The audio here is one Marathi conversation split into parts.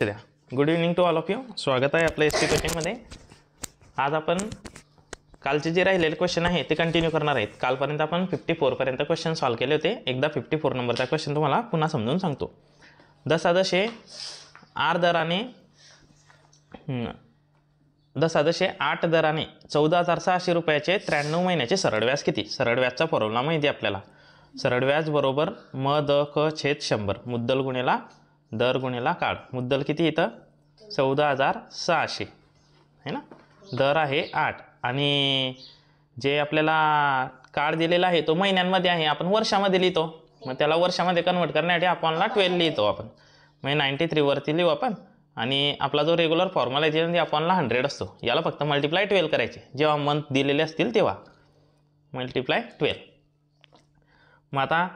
Good evening to all of you. स्वागत आहे आपल्या एस टी कोचिंगमध्ये. आज आपण कालचे जे राहिलेले क्वेश्चन आहे ते कंटिन्यू करणार आहेत. कालपर्यंत आपण 54 पर्यंत क्वेश्चन सॉल्व्ह केले होते. एकदा 54 नंबरचा क्वेश्चन तुम्हाला पुन्हा समजून सांगतो. दशादशे आठ दराने 14,600 रुपयाचे 93 महिन्याचे सरळ व्याज किती? सरळ व्याजचा फॉर्म्युला माहिती आहे आपल्याला. सरळ व्याज बरोबर म द क छेद 100 मुद्दल गुणिला दर गुणिला काळ. मुद्दल किती इथं 14,600 आहे ना. दर आहे 8 आणि जे आपल्याला काळ दिलेला आहे तो महिन्यांमध्ये आहे. आपण वर्षामध्ये लिहितो, मग त्याला वर्षामध्ये कन्वर्ट करण्यासाठी आपणला 12 लिहितो आपण. म्हणजे 93 वरती लिहू आपण आणि आपला जो रेग्युलर फॉर्म्युला आहे त्यामध्ये आपणला 100 असतो. याला फक्त मल्टिप्लाय 12 करायचे. जेव्हा मंथ दिलेले असतील तेव्हा मल्टिप्लाय 12. मग आता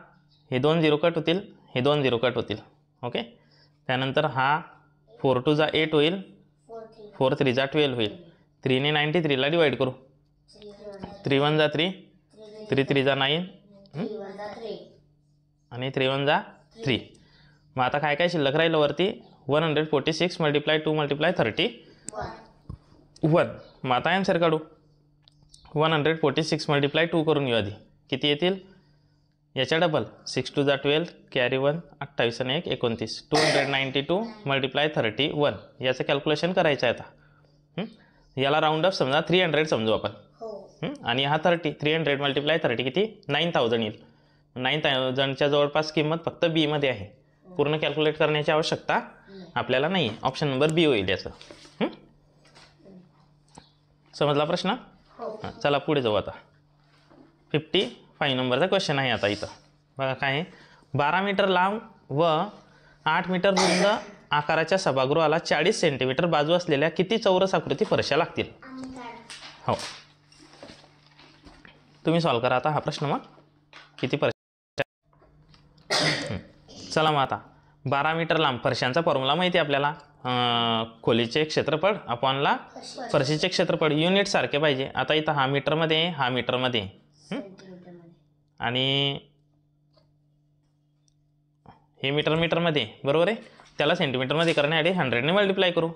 हे 2 0 कट होतील, हे 2 0 कट होतील. ओके. त्यानंतर हा 4 2 जा 8 होईल, 4 3 जा 12 होईल. 3 ने 93ला डिवाइड करू. 3 1 जा 3, 3 3 जा 9 आणि 3 1 जा 3. मग आता काय काय शिल्लक राहिलं वरती 146 मल्टिप्लाय 2 मल्टिप्लाय 31. मग आता आन्सर काढू. 146 मल्टिप्लाय 2 करून घेऊ आधी. किती येतील? याच्या डबल 6 2 जा 12 कॅरी 1 28 आणि 1 29. 292 मल्टिप्लाय 31 याचं कॅल्क्युलेशन करायचं आहे आता. याला राऊंड अप समजा 300 समजू आपण. आणि हा 300 मल्टिप्लाय 30 किती? 9000 येईल. 9000च्या जवळपास किंमत फक्त बी मध्ये आहे. पूर्ण कॅल्क्युलेट करण्याची आवश्यकता आपल्याला नाही. ऑप्शन नंबर बी होईल याचं. समजला प्रश्न? चला पुढे जाऊ आता. 55 नंबरचा क्वेश्चन आहे आता इथं. बघा काय आहे. 12 मीटर लांब व 8 मीटर रुंद आकाराच्या सभागृहाला 40 सेंटीमीटर बाजू असलेल्या किती चौरस आकृती फरशा लागतील? हो, तुम्ही सॉल्व्ह करा आता हा प्रश्न. मग किती फरशा? चला मग आता 12 मीटर लांब फरशांचा फॉर्म्युला माहिती आहे आपल्याला. खोलीचे क्षेत्रफळ अपॉनला फरशीचे क्षेत्रफळ. युनिट सारखे पाहिजे. आता इथं हा मीटरमध्ये आहे, हा मीटरमध्ये आणि हे मीटरमध्ये बरोबर आहे. त्याला सेंटीमीटरमध्ये करण्यासाठी 100 ने मल्टिप्लाय करू.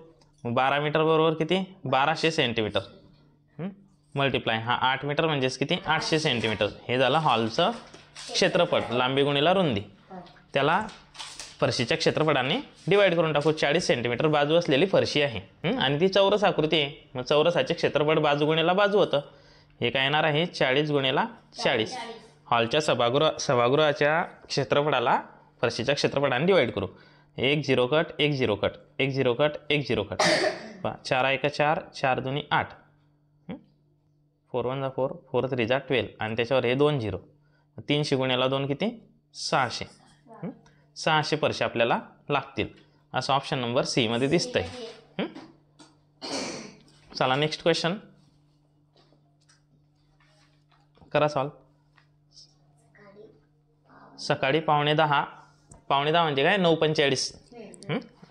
12 मीटर बरोबर किती? 1200 सेंटीमीटर मल्टिप्लाय हा 8 मीटर म्हणजेच किती? 800 सेंटीमीटर. हे झालं हॉलचं क्षेत्रफळ. लांबी गुणिला रुंदी. त्याला फरशीच्या क्षेत्रफळाने डिवाइड करून टाकू. 40 सेंटीमीटर बाजू असलेली फरशी आहे आणि ती चौरस आकृती आहे. मग चौरसाचे क्षेत्रफळ बाजू गुणिला बाजू होतं. हे काय येणार आहे? 40 गुणिला 40. हॉलच्या सभागृहाच्या क्षेत्रफळाला फरशीच्या क्षेत्रफळाने डिवाइड करू. 1 0 कट 1 0 कट 1 0 कट 1 0 कट. 4 1 4 4 2 8 4 1 जा 4 4 3 जा 12 आणि त्याच्यावर हे 2 0. 300 गुणिला 2 किती? 600. 600 फरशा आपल्याला लागतील असं ऑप्शन नंबर सी मध्ये दिसतंय. चला नेक्स्ट क्वेश्चन करा सॉल्व. सकाळी 9:15 म्हणजे काय? 9:45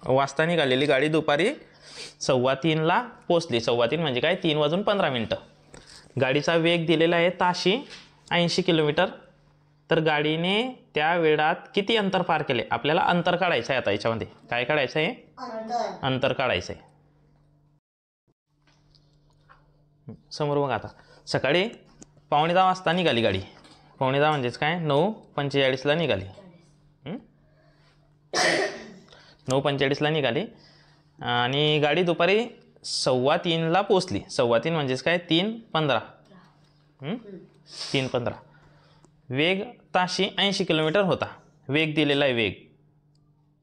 वाजता निघालेली गाडी दुपारी 2:15ला पोचली. 2:15 म्हणजे काय? 3 वाजून 15 मिनटं. गाडीचा वेग दिलेला आहे ताशी 80 किलोमीटर. तर गाडीने त्या वेळात किती अंतर पार केले? आपल्याला अंतर काढायचं आहे. आता याच्यामध्ये काय काढायचं आहे? अंतर काढायचं आहे. समोर बघा आता. सकाळी 9:15 वाजता निघाली गाडी. 9:15 म्हणजेच काय? 9:45ला निघाली. 9:45ला निघाली आणि गाडी दुपारी 2:15ला पोचली. 2:15 म्हणजेच काय? 3:15. 3:15. वेग ताशी 80 किलोमीटर होता. वेग दिलेला आहे.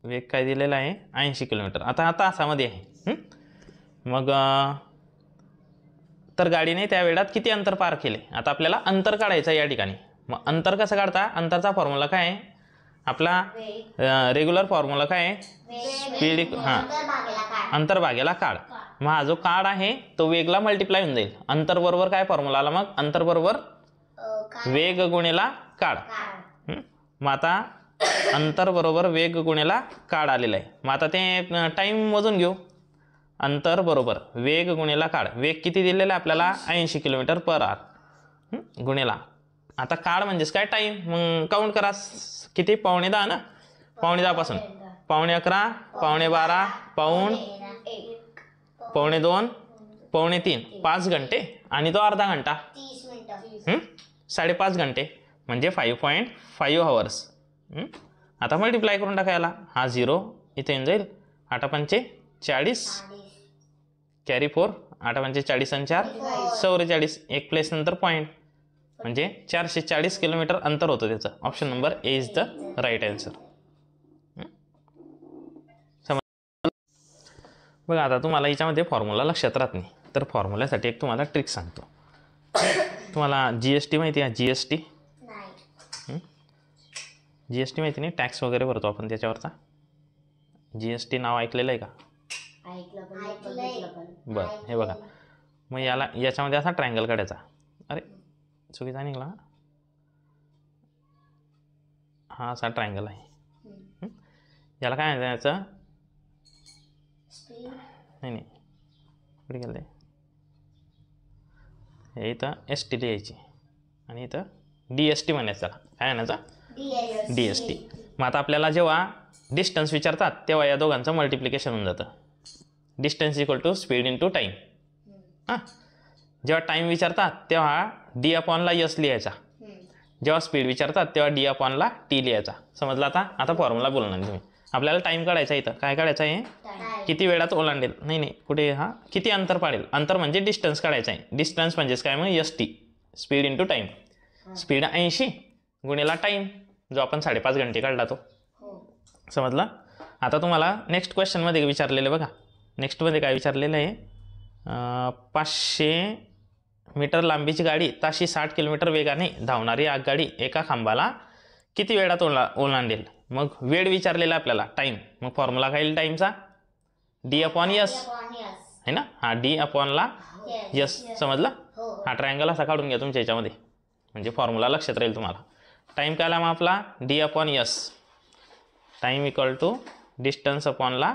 वेग काय दिलेला आहे? 80 किलोमीटर. आता हा तासामध्ये आहे. मग तर गाडीने त्या वेळात किती अंतर पार केले? आता आपल्याला अंतर काढायचं या ठिकाणी. मग अंतर कसं काढता? अंतरचा फॉर्म्युला काय आहे आपला? रेग्युलर फॉर्म्युला काय आहे? स्पीड अंतर भागेला काळ. मग हा जो काळ आहे तो वेगला मल्टिप्लाय होऊन जाईल. अंतर बरोबर काय फॉर्म्युला आला? मग अंतर बरोबर वेग गुणिला काळ. मग आता अंतर बरोबर वेग गुणिला काळ आलेला आहे. मग आता ते टाईम मोजून घेऊ. अंतर बरोबर वेग गुणिला काळ. वेग किती दिलेला आहे आपल्याला? 80 किलोमीटर पर आवर गुणिला. आता काळ म्हणजेच काय? टाईम. मग काउंट करा किती? 9:15 ना. 9:15 पासून पावणे 11, पावणे 12, पाऊण, पावणे 2, पावणे 3, 5 घंटे आणि तो अर्धा घंटा 5.5 घंटे म्हणजे 5.5 hours. आता मल्टिप्लाय करून टाकायला. हा 0 इथे येऊन जाईल. 8 पंचे 40, कॅरी 4, 8 पंचे 40 आणि 4 44, एक प्लेस नंतर पॉईंट म्हणजे 440 किलोमीटर अंतर होतं त्याचं. Option number A is the right answer. बघा आता तुम्हाला याच्यामध्ये फॉर्म्युला लक्षात राहत नाही, तर फॉर्म्युल्यासाठी एक तुम्हाला ट्रिक सांगतो. तुम्हाला GST माहिती आहे? GST माहिती नाही? टॅक्स वगैरे भरतो आपण त्याच्यावरचा. GST नाव ऐकलेलं आहे का? बरं, हे बघा. मग याच्यामध्ये असा ट्रायंगल काढायचा. अरे चुकीचा निघाला. हा असा ट्रायंगल आहे. याला काय म्हणायचं? नाही कुठे गेलं ते? हे इथं ST लिहायची आणि इथं DST म्हणायचं. त्याला काय म्हणायचं? DST. मग आता आपल्याला जेव्हा डिस्टन्स विचारतात तेव्हा या दोघांचं मल्टिप्लिकेशन होऊन जातं. Distance equal to speed into time. हां, जेव्हा टाईम विचारतात तेव्हा D/ला S लिहायचा. जेव्हा स्पीड विचारतात तेव्हा D/ला T लिहायचा. समजलं? आता फॉर्म्युला बोलणार तुम्ही. आपल्याला टाईम काढायचा. इथं काय काढायचं आहे? किती वेळात ओलांडेल. नाही कुठे? हा किती अंतर पाडेल. अंतर म्हणजे डिस्टन्स काढायचं आहे. डिस्टन्स म्हणजेच काय? मग ST, speed into time. Speed 80 गुणिला टाईम जो आपण 5.5 घंटे काढला तो. समजलं? आता तुम्हाला नेक्स्ट क्वेश्चनमध्ये विचारलेलं बघा. नेक्स्टमध्ये काय विचारलेलं आहे? 500 मीटर लांबीची गाडी ताशी 60 किलोमीटर वेगाने धावणारी आगगाडी एका खांबाला किती वेळात ओलांडेल. मग वेळ विचारलेला आपल्याला, टाईम. मग फॉर्म्युला काय येईल टाईमचा? D/S आहे ना. हा D/ला S. समजलं? हा ट्रायंगल असा काढून घ्या तुमच्या याच्यामध्ये म्हणजे फॉर्म्युला लक्षात राहील तुम्हाला. टाईम काय आला मग आपला? D/S. Time equal to distance अपॉनला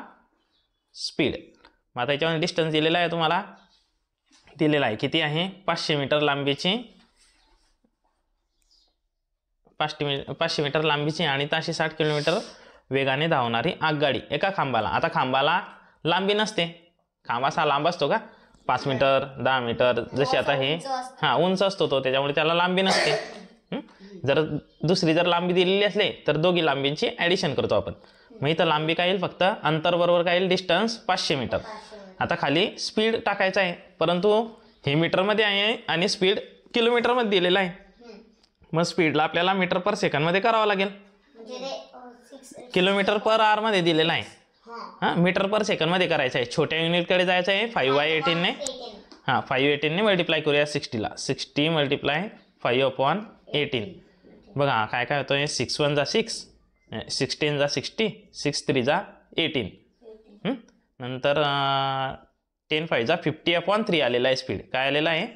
स्पीड. मग आता याच्यामध्ये डिस्टन्स दिलेला आहे तुम्हाला. दिलेला आहे किती आहे? 500 मीटर लांबीची 500 मीटर लांबीची आणि ताशी 60 किलोमीटर वेगाने धावणारी आगगाडी एका खांबाला. आता खांबाला लांबी नसते. खांब असा लांब असतो का? 5 मीटर 10 मीटर जशी आता हे हां उंच असतो तो, त्याच्यामुळे त्याला लांबी नसते. जर दुसरी लांबी दिलेली असले तर दोघी लांबींची ॲडिशन करतो आपण. मग इथं लांबी काय येईल? फक्त अंतर बरोबर काय येईल? Distance 500 metre. आता खाली स्पीड टाकायचं आहे, परंतु हे मीटरमध्ये आहे आणि स्पीड किलोमीटरमध्ये दिलेलं आहे. मग स्पीडला आपल्याला मीटर पर सेकंडमध्ये करावं लागेल. किलोमीटर पर आवरमध्ये दिलेलं आहे. हां, मीटर पर सेकंडमध्ये करायचं आहे. छोट्या युनिटकडे जायचं आहे. 5/18ने 5/18ने मल्टिप्लाय करूया 60ला. 60 मल्टिप्लाय 5/18. बघा काय काय होतं? 6 1 जा 6, 6 10 जा 60, 6 3 जा 18. नंतर 10 5 जा 50/3 आलेला आहे स्पीड. काय आलेला आहे?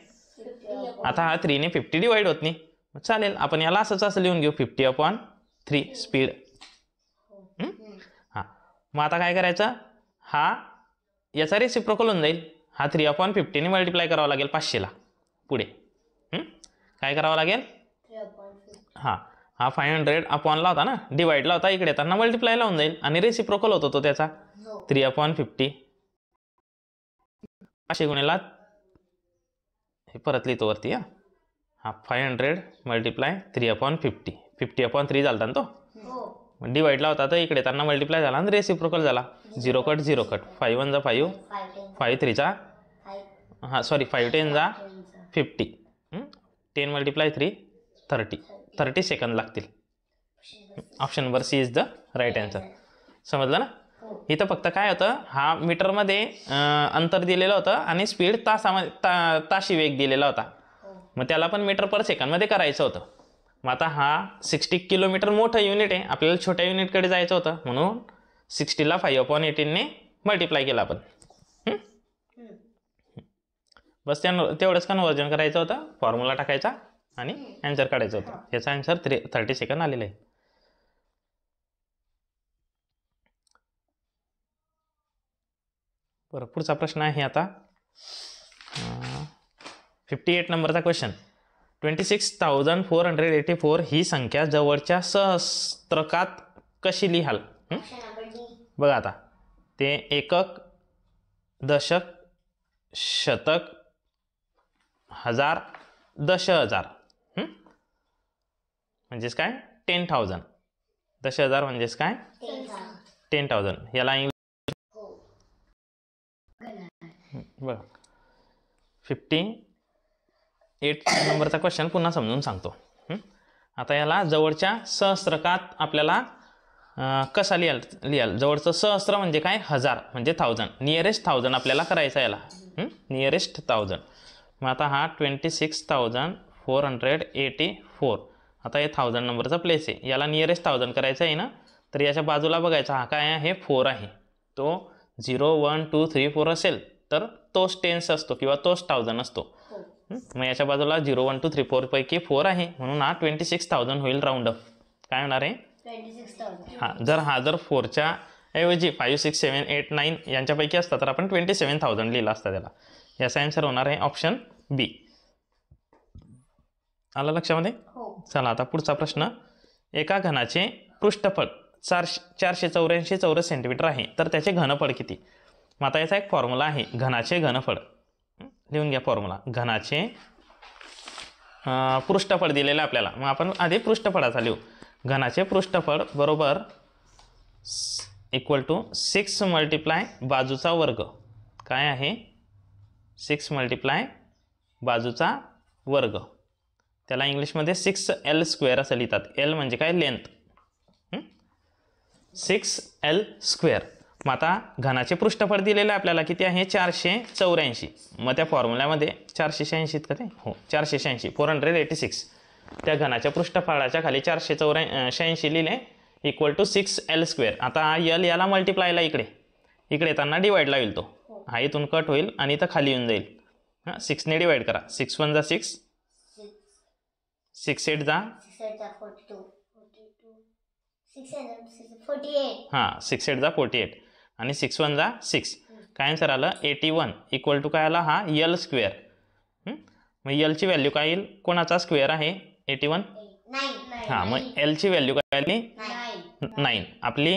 आता हा 3 ने 50 डिवाइड होत नाही. चालेल, आपण याला असं लिहून घेऊ 50/3 स्पीड. हां, मग आता काय करायचं? हा याचा रेसिप्रोकल होऊन जाईल. हा 3/50 ने मल्टिप्लाय करावा लागेल 500ला. पुढे काय करावं लागेल? हा 500/ला होता ना, डिवाइडला होता. इकडे येताना मल्टिप्लायला होऊन जाईल आणि रेसिप्रोकल होतो तो त्याचा. 3/50 500 गुणिला हे परत लिहितो वरती. हा 500 मल्टिप्लाय 3/50. 50/3 झाला ना तो. डिवाइडला होता तर इकडे येताना मल्टिप्लाय झाला आणि रेसिप्रोकल झाला. 0 कट 0 कट. 5 1 जा 5, 5 3 जा 5 10 जा 50. 10 मल्टिप्लाय 3 30 सेकंद लागतील. Option number C is the right answer. समजलं ना? इथं फक्त काय होतं? हा मीटरमध्ये अंतर दिलेलं होतं आणि स्पीड ताशी वेग दिलेला होता. मग त्याला पण मीटर पर सेकंडमध्ये करायचं होतं. मग आता हा 60 किलोमीटर मोठं युनिट आहे, आपल्याला छोट्या युनिटकडे जायचं होतं, म्हणून 60ला 5/18ने मल्टिप्लाय केला आपण. बस तेवढंच कन्वर्जन करायचं होतं. फॉर्म्युला टाकायचा आणि ॲन्सर काढायचं होतं. याचा ॲन्सर 30 सेकंद आलेलं आहे. बरं, पुढचा प्रश्न आहे आता 58 नंबरचा क्वेश्चन. 26,484 ही संख्या जवळच्या सहस्त्रकात कशी लिहाल? बघा आता ते एकक, दशक, शतक, हजार, दश हजार, म्हणजेच काय 10,000. 10,000 म्हणजेच काय 10,000. याला इंग्लिश बघा 58 नंबरचा क्वेश्चन पुन्हा समजून सांगतो. आता याला जवळच्या सहस्त्रकात आपल्याला कसा लिहाल जवळचं सहस्त्र म्हणजे काय 1000 म्हणजे 1000. नियरेस्ट 1000 आपल्याला करायचा याला. नियरेस्ट 1000. मग आता हा 26,484. आता हे 1000 नंबरचा प्लेस आहे. याला नियरेस्ट 1000 करायचं आहे ना, तर याच्या बाजूला बघायचा हा काय आहे 4 आहे. तो 0 1 2 3 4 असेल तर तोच टेन्स असतो किंवा तोच 1000 असतो. मग याच्या बाजूला 0 1 2 3 4 पैकी 4 आहे म्हणून हा 26,000 होईल. राऊंड अप काय होणार आहे 26,000. हा जर 4च्या ऐवजी 5 6 7 8 9 यांच्यापैकी असता तर आपण 27,000 लिहिला असता त्याला. याचा आन्सर होणार आहे ऑप्शन बी. आलं लक्षामध्ये. चला आता पुढचा प्रश्न. एका घनाचे पृष्ठफळ 484 चौरस सेंटीमीटर आहे तर त्याचे घनफळ किती. मग आता याचा एक फॉर्म्युला आहे घनाचे घनफळ. लिहून घ्या फॉर्म्युला. घनाचे पृष्ठफळ दिलेलं आपल्याला. मग आपण आधी पृष्ठफळाचा लिहू. घनाचे पृष्ठफळ बरोबर इक्वल टू 6 मल्टिप्लाय बाजूचा वर्ग. काय आहे 6 मल्टिप्लाय बाजूचा वर्ग. त्याला इंग्लिशमध्ये 6L² असं लिहितात. L म्हणजे काय लेंथ. 6L². मग आता घनाचे पृष्ठफळ दिलेलं आपल्याला किती आहे 484. मग त्या फॉर्म्युल्यामध्ये 486 का ते हो 486 486. त्या घनाच्या पृष्ठफळाच्या खाली 486 लिहिले इक्वल टू 6L². आता L याला मल्टिप्लायला इकडे येताना डिवाईडला होईल. तो हा इथून कट होईल आणि इथं खाली येऊन जाईल. 6ने डिवाईड करा. 6 1 जा 6 6 8 जा हां 6 8 जा 48 आणि 6 1 जा 6. काय आन्सर आलं 81 इक्वल टू काय आला हा L². मग Lची व्हॅल्यू काय येईल कोणाचा स्क्वेअर आहे 81. हां मग Lची व्हॅल्यू काय आली 9. आपली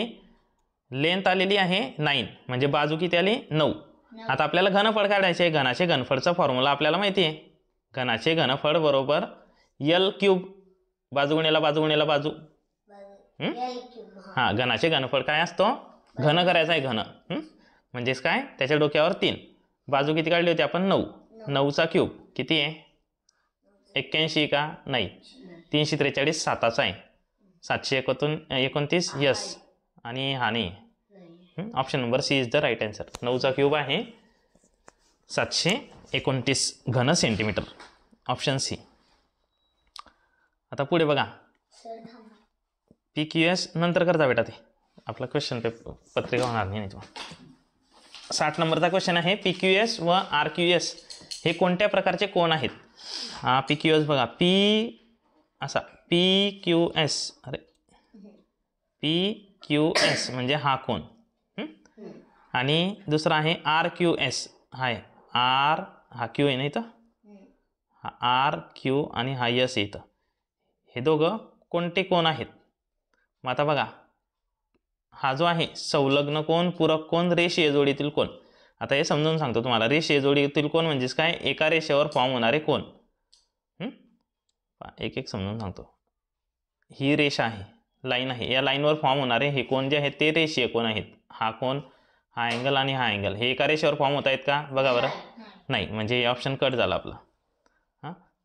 लेंथ आलेली आहे 9 म्हणजे बाजू किती आली 9. आता आपल्याला घनफळ काढायचे. घनाचे घनफळचा फॉर्म्युला आपल्याला माहिती आहे. घनाचे घनफळ बरोबर L³ बाजू गुणिला बाजू गुणिला बाजू. हां घनाचे घनफळ काय असतो घन करायचा आहे घन. म्हणजेच काय त्याच्या डोक्यावर 3. बाजू किती काढली होती आपण 9. 9चा क्यूब किती आहे 81 का नाही 343 7चा आहे 729 यस आणि हा नाही. Option number C is the right answer. 9चा क्यूब आहे 729 घन सेंटीमीटर. Option C. आता पुढे बघा PQS नंतर करता बेटा. ते आपला क्वेश्चन पत्रिका होणार नाही. 60 नंबरचा क्वेश्चन आहे. PQS व RQS हे कोणत्या प्रकारचे कोण आहेत. PQS बघा P असा PQS अरे PQS म्हणजे हा कोण. आणि दुसरा आहे RQS. हाय R हा Q आहे ना इथं. हा RQ आणि हा S इथं. हे दोघं कोणते कोण आहेत. मग आता बघा हा जो आहे संलग्न कोण पूरक कोण रेषीय जोडीतील कोण. आता हे समजून सांगतो तुम्हाला. रेषीय जोडीतील कोण म्हणजेच काय एका रेषेवर फॉर्म होणारे कोण. एक एक समजून सांगतो. ही रेषा आहे लाईन आहे. या लाईनवर फॉर्म होणारे हे कोण जे आहेत ते रेषीय कोण आहेत. हा कोण हा अँगल आणि हा अँगल हे एका रेषेवर फॉर्म होत आहेत का बघा बरं. नाही म्हणजे हे ऑप्शन कट झाला आपला.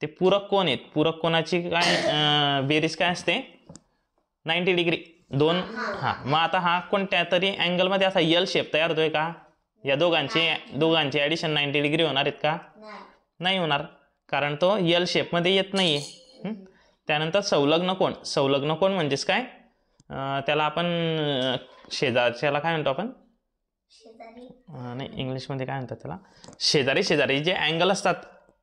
ते पूरक कोण आहेत. पूरक कोणाची काय बेरीज काय असते 90 डिग्री 2. हां मग आता हा कोणत्या तरी अँगलमध्ये असा L शेप तयार होतोय का. या दोघांचे ॲडिशन 90 डिग्री होणार आहेत का नाही होणार कारण तो L शेपमध्ये येत नाही आहे. त्यानंतर संलग्न कोण म्हणजेच काय त्याला आपण शेजारच्याला काय म्हणतो आपण नाही इंग्लिशमध्ये काय म्हणतात त्याला शेजारी जे अँगल असतात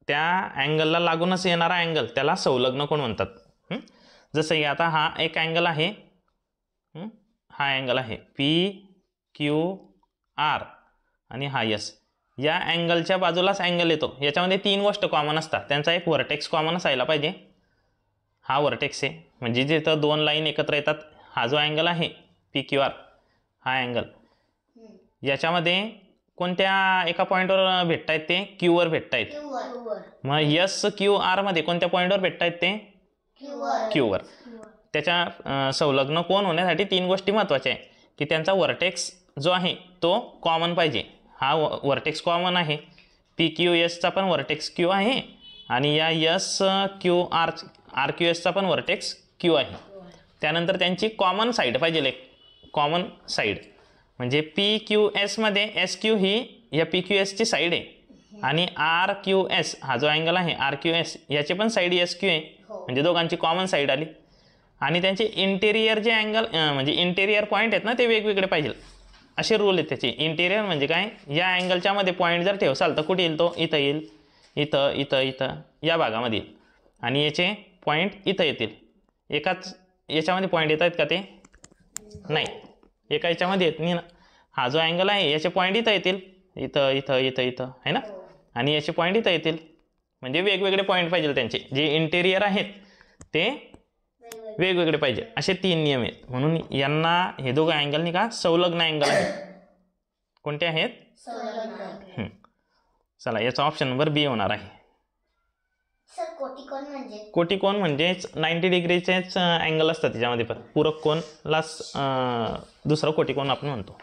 त्या अँगलला लागूनच येणारा अँगल त्याला संलग्न कोण म्हणतात. जसं की आता हा एक अँगल आहे. हा अँगल आहे PQR आणि हा S. या अँगलच्या बाजूलाच अँगल येतो. याच्यामध्ये 3 गोष्ट कॉमन असतात. त्यांचा एक व्हर्टेक्स कॉमन असायला पाहिजे. हा व्हर्टेक्स आहे म्हणजे जिथं 2 लाईन एकत्र येतात. हा जो अँगल आहे PQR हा अँगल याच्यामध्ये कोणत्या एका पॉईंटवर भेटत आहेत ते क्यूवर भेटत आहेत. मग यस क्यू आरमध्ये कोणत्या पॉईंटवर भेटत आहेत ते क्यूवर. त्याच्या संलग्न कोण होण्यासाठी 3 गोष्टी महत्त्वाच्या आहे की त्यांचा वर्टेक्स जो आहे तो कॉमन पाहिजे. हा वर्टेक्स कॉमन आहे. पी क्यू एसचा पण वर्टेक्स क्यू आहे आणि या यस क्यू आर क्यू एसचा पण वर्टेक्स क्यू आहे. त्यानंतर त्यांची कॉमन साईड पाहिजे, एक कॉमन साईड. म्हणजे पी क्यू एसमध्ये एस क्यू ही या पी क्यू एसची साईड आहे आणि आर क्यू एस हा जो अँगल आहे आर क्यू एस याची पण साईड एस क्यू आहे. म्हणजे दोघांची कॉमन साईड आली. आणि त्यांचे इंटेरियर जे अँगल म्हणजे इंटेरियर पॉईंट आहेत ना ते वेगवेगळे पाहिजे असे रूल आहेत त्याचे. इंटेरियर म्हणजे काय, या अँगलच्या मध्ये पॉईंट जर ठेवसाल तर कुठे येईल तो, इथं येईल, इथं इथं इथं या भागामध्ये येईल. आणि याचे पॉईंट इथं येतील. एकाच याच्यामध्ये पॉईंट येत आहेत का ते नाही, एका याच्यामध्ये येत नाही ना. हा जो अँगल आहे याचे पॉईंट इथं येतील, इथं इथं इथं इथं आहे ना. आणि याचे पॉईंट इथं येतील. म्हणजे वेगवेगळे पॉईंट पाहिजे त्यांचे, जे इंटेरियर आहेत ते वेगवेगळे पाहिजे. असे 3 नियम आहेत. म्हणून यांना हे दोघं अँगल नाही का संलग्न अँगल आहेत. कोणते आहेत? चला याचा ऑप्शन नंबर बी होणार आहे. कोटिकोन म्हणजेच 90 डिग्रीचेच अँगल असतात त्याच्यामध्ये पण. पूरक कोनला दुसरा कोटिकोन आपण म्हणतो.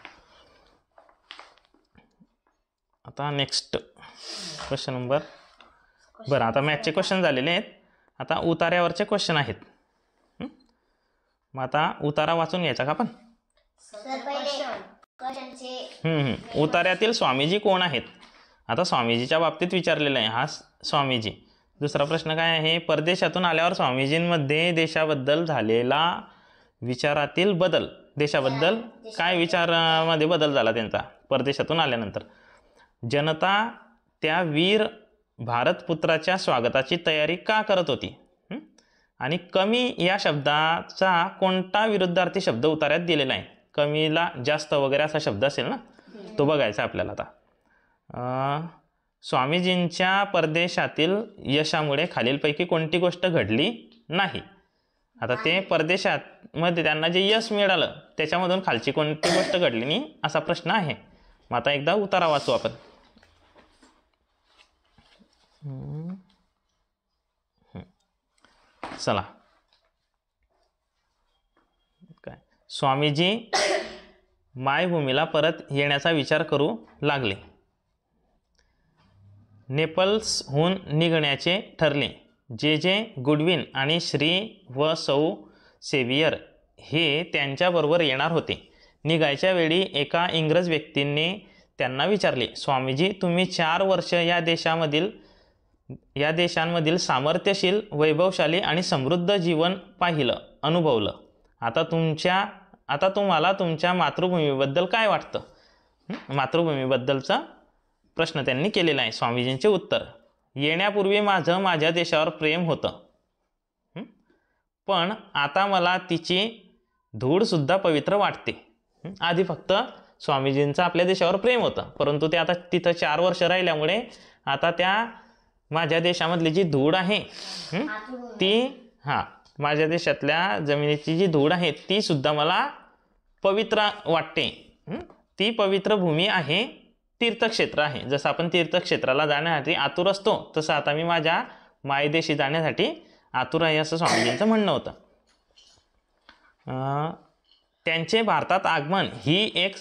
आता नेक्स्ट क्वेश्चन नंबर. बरं आता मॅथचे क्वेश्चन झालेले आहेत. आता उतार्यावरचे क्वेश्चन आहेत. मग आता उतारा वाचून घ्यायचा का आपण? उतार्यातील स्वामीजी कोण आहेत? आता स्वामीजीच्या बाबतीत विचारलेलं आहे. हा स्वामीजी. दुसरा प्रश्न काय आहे, परदेशातून आल्यावर स्वामीजींमध्ये देशाबद्दल झालेला विचारातील बदल. देशाबद्दल काय विचारामध्ये बदल झाला त्यांचा परदेशातून आल्यानंतर? जनता त्या वीर भारतपुत्राच्या स्वागताची तयारी का करत होती? आणि कमी या शब्दाचा कोणता विरुद्धार्थी शब्द उतार्यात दिलेला आहे? कमीला जास्त वगैरे असा शब्द असेल ना, तो बघायचा आपल्याला. आता स्वामीजींच्या परदेशातील यशामुळे खालीलपैकी कोणती गोष्ट घडली नाही? आता ते परदेशात मध्ये त्यांना जे यश मिळालं त्याच्यामधून खालची कोणती गोष्ट घडली नाही असा प्रश्न आहे. मग आता एकदा उतारा वाचू आपण. चला काय, स्वामीजी मायभूमीला परत येण्याचा विचार करू लागले. नेपल्सहून निघण्याचे ठरले. जे जे गुडविन आणि श्री व सौ सेवियर हे त्यांच्याबरोबर येणार होते. निघायच्या वेळी एका इंग्रज व्यक्तीने त्यांना विचारले, स्वामीजी तुम्ही 4 वर्ष या देशांमधील सामर्थ्यशील, वैभवशाली आणि समृद्ध जीवन पाहिलं, अनुभवलं. आता तुम्हाला तुमच्या मातृभूमीबद्दल काय वाटतं? मातृभूमीबद्दलचा प्रश्न त्यांनी केलेला आहे. स्वामीजींचे उत्तर, येण्यापूर्वी माझं माझ्या देशावर प्रेम होतं, पण आता मला तिची धूळसुद्धा पवित्र वाटते. आधी फक्त स्वामीजींचं आपल्या देशावर प्रेम होतं, परंतु ते आता तिथं 4 वर्ष राहिल्यामुळे आता त्या माझ्या देशामधली जी धूळ आहे ती माझ्या देशातल्या जमिनीची जी धूळ आहे ती सुद्धा मला पवित्र वाटते. ती पवित्र भूमी आहे, तीर्थक्षेत्र आहे. जसं आपण तीर्थक्षेत्राला जाण्यासाठी आतुर असतो तसं आता मी माझ्या मायदेशी जाण्यासाठी आतुर आहे असं स्वामीजींचं म्हणणं होतं. त्यांचे भारतात आगमन ही एक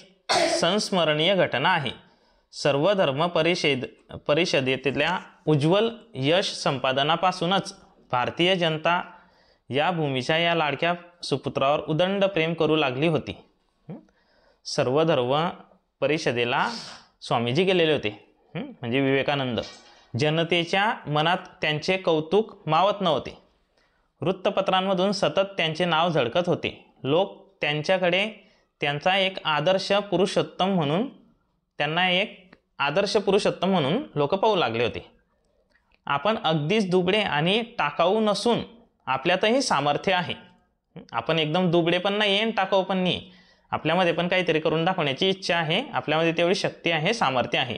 संस्मरणीय घटना आहे. सर्व धर्म परिषदेतल्या उज्ज्वल यश संपादनापासूनच भारतीय जनता या भूमीच्या या लाडक्या सुपुत्रावर उदंड प्रेम करू लागली होती. सर्व धर्म परिषदेला स्वामीजी गेलेले होते, म्हणजे विवेकानंद. जनतेच्या मनात त्यांचे कौतुक मावत नव्हते. वृत्तपत्रांमधून सतत त्यांचे नाव झळकत होते. लोक त्यांच्याकडे त्यांचा एक आदर्श पुरुषोत्तम म्हणून लोक पाहू लागले होते. आपण अगदीच दुबळे आणि टाकाऊ नसून आपल्यातही सामर्थ्य आहे. आपण एकदम दुबळे पण नाही आणि टाकाऊ पण नाही. आपल्यामध्ये पण काहीतरी करून दाखवण्याची इच्छा आहे, आपल्यामध्ये तेवढी शक्ती आहे, सामर्थ्य आहे,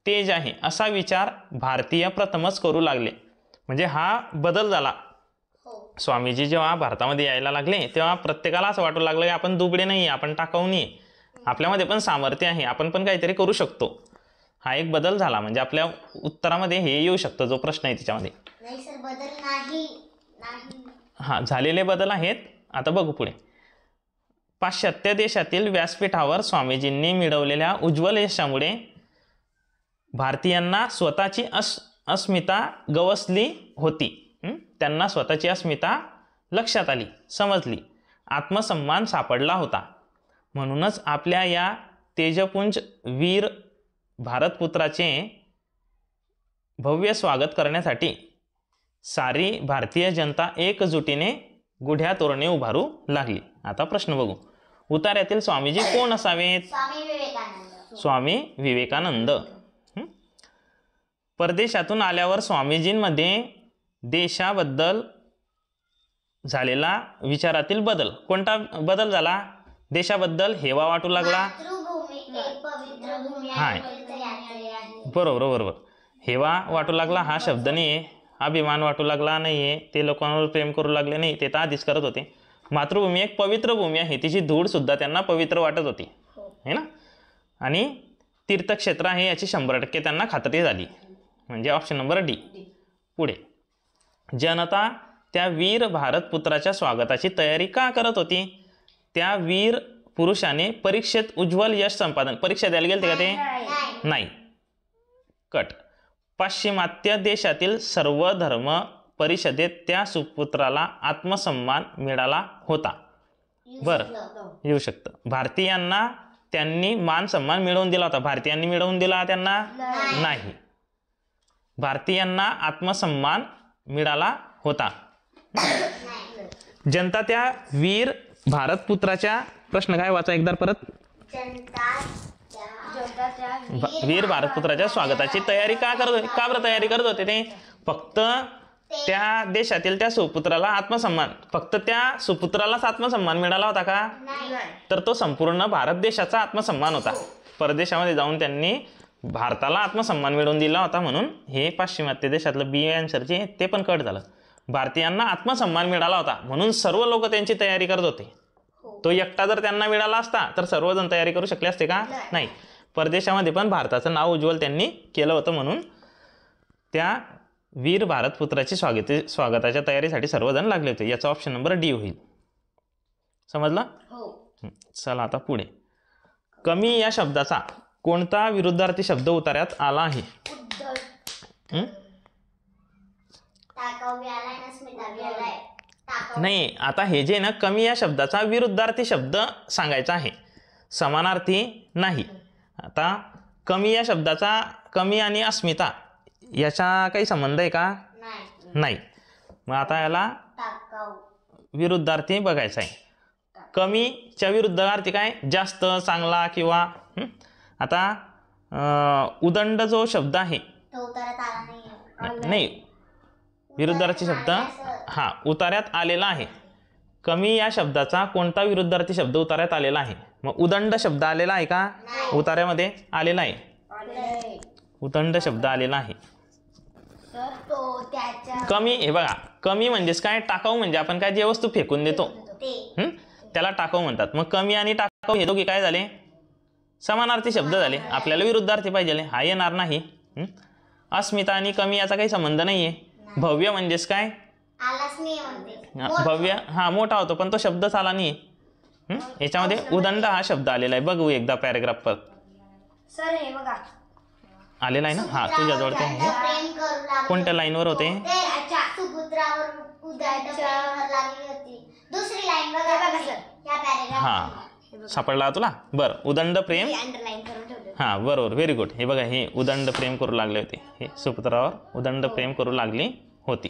तेज आहे, असा विचार भारतीय प्रथमच करू लागले. म्हणजे हा बदल झाला. स्वामीजी जेव्हा भारतामध्ये यायला लागले तेव्हा प्रत्येकाला असं वाटू लागलं की आपण दुबळे नाही, आपण टाकाऊ नाही, आपल्यामध्ये पण सामर्थ्य आहे, आपण पण काहीतरी करू शकतो, हा एक बदल झाला. म्हणजे आपल्या उत्तरामध्ये हे येऊ शकतं जो प्रश्न आहे त्याच्यामध्ये. नाही सर, बदल नाही. हां, झालेले बदल आहेत. आता बघू पुढे. पाश्चात्य देशातील व्यासपीठावर स्वामीजींनी मिळवलेल्या उज्ज्वल यशामुळे भारतीयांना स्वतःची अस्मिता गवसली होती. त्यांना स्वतःची अस्मिता लक्षात आली, समजली, आत्मसन्मान सापडला होता. म्हणूनच आपल्या या तेजपुंज वीर भारतपुत्राचे भव्य स्वागत करण्यासाठी सारी भारतीय जनता एकजुटीने गुढ्या तोरणे उभारू लागली. आता प्रश्न बघू. उतार्यातील स्वामीजी कोण असावेत? स्वामी विवेकानंद. स्वामी विवेकानंद. परदेशातून आल्यावर स्वामीजींमध्ये देशाबद्दल झालेला विचारातील बदल. कोणता बदल झाला? देशाबद्दल हेवा वाटू लागला. मातृभूमी एक पवित्र भूमी हाय. आहे. बरोबर. हेवा वाटू लागला हा शब्द नाही आहे. अभिमान वाटू लागला नाही आहे. ते लोकांवर प्रेम करू लागले नाही, ते तर आधीच करत होते. मातृभूमी एक पवित्र भूमी आहे, तिची धूळ सुद्धा त्यांना पवित्र वाटत होती, है ना. आणि तीर्थक्षेत्र आहे याची 100% त्यांना खात्री झाली. म्हणजे ऑप्शन नंबर डी. पुढे. जनता त्या वीर भारतपुत्राच्या स्वागताची तयारी का करत होती? त्या वीर पुरुषाने परीक्षेत उज्ज्वल यश संपादन. परीक्षा द्यायला गेलते का ते? नाही. कट. पाश्चिमात्य देशातील सर्व धर्म परिषदेत त्या सुपुत्राला आत्मसन्मान मिळाला होता. बरं, येऊ शकतं. भारतीयांना त्यांनी मान सन्मान मिळवून दिला होता. भारतीयांनी मिळवून दिला त्यांना? नाही. भारतीयांना आत्मसन्मान मिळाला होता. जनता त्या वीर भारतपुत्राच्या, प्रश्न काय वाचा एकदा परत. वीर भारतपुत्राच्या स्वागताची तयारी का करत होते? का बरं तयारी करत होते ते? फक्त त्या देशातील त्या सुपुत्राला आत्मसन्मान, फक्त त्या सुपुत्रालाच आत्मसन्मान मिळाला होता का? तर तो संपूर्ण भारत देशाचा आत्मसन्मान होता. परदेशामध्ये जाऊन त्यांनी भारताला आत्मसन्मान मिळवून दिला होता. म्हणून हे पाश्चिमात्य देशातलं बी आन्सरचे ते पण कट झालं. भारतीयांना आत्मसन्मान मिळाला होता म्हणून सर्व लोक त्यांची तयारी करत होते. तो एकटा जर त्यांना मिळाला असता तर सर्वजण तयारी करू शकले असते का? नाही. परदेशामध्ये पण भारताचं नाव उज्ज्वल त्यांनी केलं होतं. म्हणून त्या वीर भारतपुत्राची स्वागताच्या तयारीसाठी सर्वजण लागले होते. याचा ऑप्शन नंबर डी होईल. समजलं? चला आता पुढे. कमी या शब्दाचा कोणता विरुद्धार्थी शब्द उतार्यात आला आहे? नाही, आता हे जे ना कमी या शब्दाचा विरुद्धार्थी शब्द सांगायचा आहे, समानार्थी नाही. आता कमी या शब्दाचा कमी आणि अस्मिता याचा काही संबंध आहे का? नाही. मग आता याला विरुद्धार्थी बघायचा आहे. कमीच्या विरुद्धार्थी काय? जास्त, चांगला किंवा आता उदंड जो शब्द आहे नाही, विरुद्धार्थी शब्द हा उतार्यात आलेला आहे. कमी या शब्दाचा कोणता विरुद्धार्थी शब्द उतार्यात आलेला आहे? मग उदंड शब्द आलेला आहे का? उतार्यामध्ये आलेला आहे. उदंड शब्द आलेला आहे. कमी, हे बघा, कमी म्हणजेच काय? टाकाऊ. म्हणजे आपण काय जे वस्तू फेकून देतो त्याला टाकाऊ म्हणतात. मग कमी आणि टाकाऊ हे दोघे काय झाले? समानार्थी शब्द झाले. आपल्याला विरुद्धार्थी पाहिजे, हा येणार नाही. अस्मिता आणि कमी याचा काही संबंध नाहीये. भव्य म्हणजेच काय? भव्य हा मोठा होतो पण तो शब्दच आला नाही. याच्यामध्ये उदंड हा शब्द आलेला आहे. बघू एकदा पॅरेग्राफ पर. सर हे बघा आलेला आहे ना? हा तुझ्याजवळ ते आहे. कोणत्या लाईनवर होते? हा, सापडला तुला? बरं, उदंड प्रेम. हा बरोबर, व्हेरी गुड. हे बघा, हे उदंड प्रेम करू लागले होते. हे सुपुत्रावर उदंड प्रेम करू लागली होती.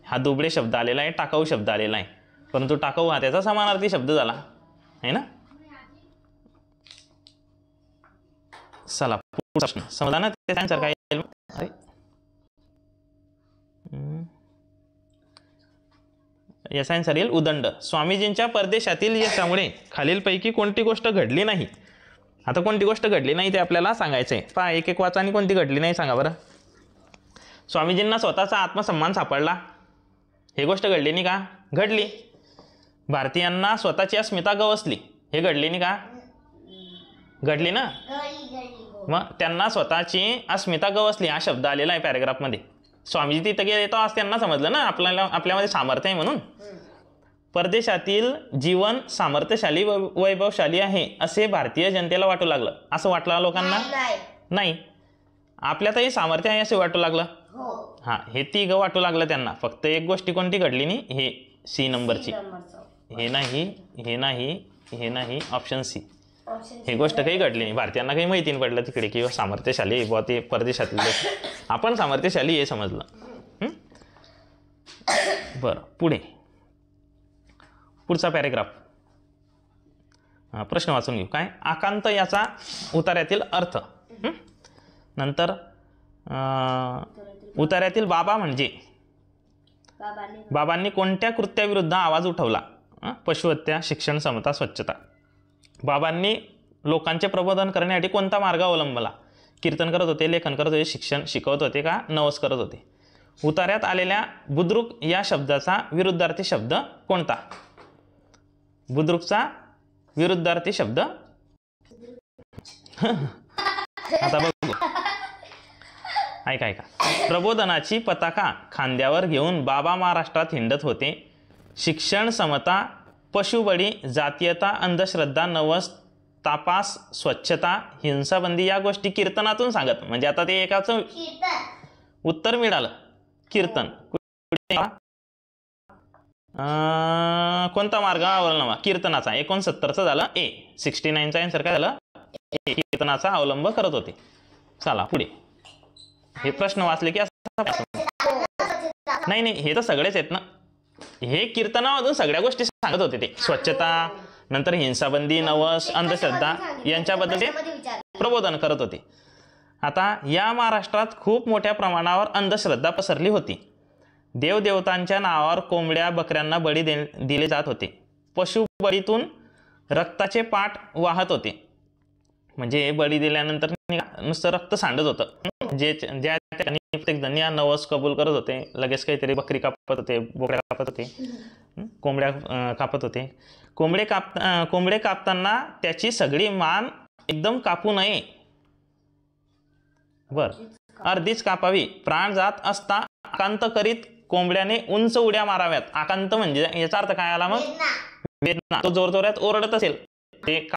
हा दुबळे शब्द आलेला आहे, टाकाऊ शब्द आलेला आहे. परंतु टाकाऊ हा त्याचा समानार्थी शब्द झाला आहे ना. चला पुढचा प्रश्न समजा ना. त्याचा आन्सर काय येईल? याचा आन्सर येईल उदंड. स्वामीजींच्या परदेशातील यशामुळे खालीलपैकी कोणती गोष्ट घडली नाही? आता कोणती गोष्ट घडली नाही ते आपल्याला सांगायचं आहे. पहा, एक एक वाचा आणि कोणती घडली नाही सांगा बरं. स्वामीजींना स्वतःचा आत्मसन्मान सापडला, हे गोष्ट घडली नाही का? घडली. भारतीयांना स्वतःची अस्मिता गवसली, हे घडली नाही का? घडली ना. घडली घडली हो. मग त्यांना स्वतःची अस्मिता गवसली हा शब्द आलेला आहे पॅरेग्राफमध्ये. स्वामीजी तिथं गेले तेव्हा आज त्यांना समजलं ना आपल्यामध्ये सामर्थ्य आहे म्हणून. परदेशातील जीवन सामर्थ्यशाली व वैभवशाली आहे असे भारतीय जनतेला वाटू लागलं. असं वाटलं लोकांना नाही. आपल्यातही सामर्थ्य आहे असे वाटू लागलं. हो. हां, हे तिघं वाटू लागलं त्यांना. फक्त एक गोष्टी कोणती घडली नाही, हे सी नंबरची. हे नाही, हे नाही, हे नाही, ऑप्शन सी. हे गोष्ट काही घडली नाही. भारतीयांना काही माहिती नाही पडलं तिकडे की सामर्थ्यशाली बुवा ते परदेशातले लोक. आपण सामर्थ्यशाली हे समजलं. बरं, पुढचा पॅरेग्राफ. प्रश्न वाचून घेऊ. काय? आकांत याचा उतार्यातील अर्थ. नंतर उतार्यातील बाबा म्हणजे बाबांनी कोणत्या कृत्याविरुद्ध आवाज उठवला? पशुहत्या, शिक्षण, समता, स्वच्छता. बाबांनी लोकांचे प्रबोधन करण्यासाठी कोणता मार्ग अवलंबला? कीर्तन करत होते, लेखन करत होते, शिक्षण शिकवत होते का नवस करत होते? उतार्यात आलेल्या बुद्रुक या शब्दाचा विरुद्धार्थी शब्द कोणता? बुद्रुकचा विरुद्धार्थी शब्द आता बघू. ऐका. प्रबोधनाची पताका खांद्यावर घेऊन बाबा महाराष्ट्रात हिंडत होते. शिक्षण, समता, पशुबळी, जातीयता, अंधश्रद्धा, नवस, तापास, स्वच्छता, हिंसाबंदी या गोष्टी कीर्तनातून सांगत. म्हणजे आता ते एकाचं उत्तर मिळालं. कीर्तन कोणता मार्ग अवलंबला? कीर्तनाचा. 69चं झालं ए. 69चा आन्सर काय झालं? ए. कीर्तनाचा अवलंब करत होते. चला पुढे. हे प्रश्न वाचले की नाही, हे तर सगळेच आहेत ना. हे कीर्तनामधून सगळ्या गोष्टी सांगत होते ते. स्वच्छता, नंतर हिंसाबंदी, नवस, अंधश्रद्धा यांच्याबद्दल ते प्रबोधन करत होते. आता या महाराष्ट्रात खूप मोठ्या प्रमाणावर अंधश्रद्धा पसरली होती. देवदेवतांच्या नावावर कोंबड्या, बकऱ्यांना बळी दिले जात होते. पशुबळीतून रक्ताचे पाठ वाहत होते. म्हणजे बळी दिल्यानंतर नुसतं रक्त सांडत होतं. ज्या ठिकाणी प्रत्येक जण या नवस कबूल करत होते, लगेच काहीतरी बकरी कापत होते, बोकड्या कापत होते, कोंबड्या कापत होते. कोंबडे कापताना त्याची सगळी मान एकदम कापू नये, अर्धीच कापावी. प्राण जात असता आकांत करीत कोंबड्याने उंच उड्या माराव्यात. आकांत म्हणजे याचा अर्थ काय आला? मग वेदना. तो जोरजोरात ओरडत असेल ते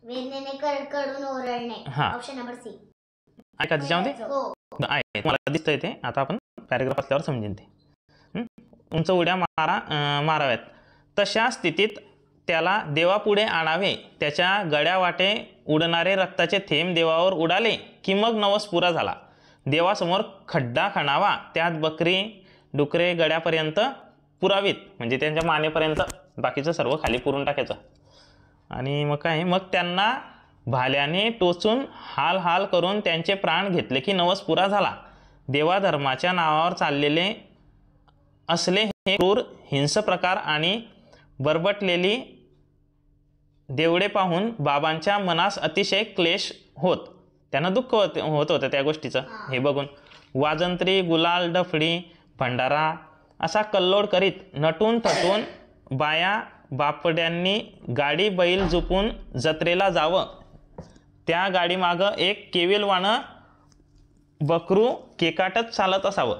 वेदनेने कडकडून ओरडणे. Option number C. ऐका त्याच्यामध्ये आहे, मला दिसतंय ते. आता आपण पॅरेग्राफ असल्यावर समजेन ते. उंच उड्या माराव्यात. तशा स्थितीत त्याला देवापुढे आणावे. त्याच्या गड्यावाटे उडणारे रक्ताचे थेंब देवावर उडाले की मग नवस पुरा झाला. देवासमोर खड्डा खणावा, त्यात बकरी डुकरे गड्यापर्यंत पुरावीत, म्हणजे त्यांच्या मानेपर्यंत, बाकीचं सर्व खाली पुरून टाकायचं. आणि मग काय? मग त्यांना भाल्याने टोचून हाल करून त्यांचे प्राण घेतले की नवस पुरा झाला. देवाधर्माच्या नावावर चाललेले असले हे क्रूर हिंस प्रकार आणि बरबटलेली देवडे पाहून बाबांच्या मनास अतिशय क्लेश होत. त्यांना दुःख होत होतं त्या गोष्टीचं हे बघून. वाजंत्री, गुलाल, डफडी, भंडारा असा कल्लोळ करीत नटून थटून बाया बापड्यांनी गाडी बैल जुपून जत्रेला जावं. त्या गाडीमागं एक केविलवाणं बकरू केकाटत चालत असावं.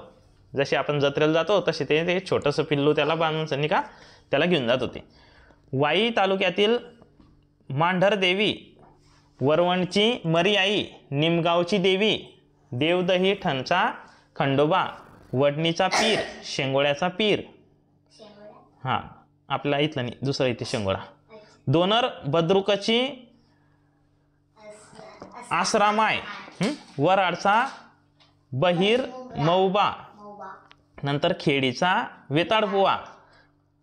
जसे आपण जत्रेला जातो तसे ते छोटंसं पिल्लू त्याला बांधून नाही का त्याला घेऊन जात होते. वाई तालुक्यातील मांढरदेवी, वरवणची मरी आई, निमगावची देवी, देवदही ठणचा खंडोबा, वडणीचा पीर, शेंगोळ्याचा पीर. हां, आपला इथलं नाही, दुसरं इथे शेंगोळा. दोनर बद्रुकची आसरामाय, वराडचा बहीर मौबा, नंतर खेडीचा वेताळबुवा,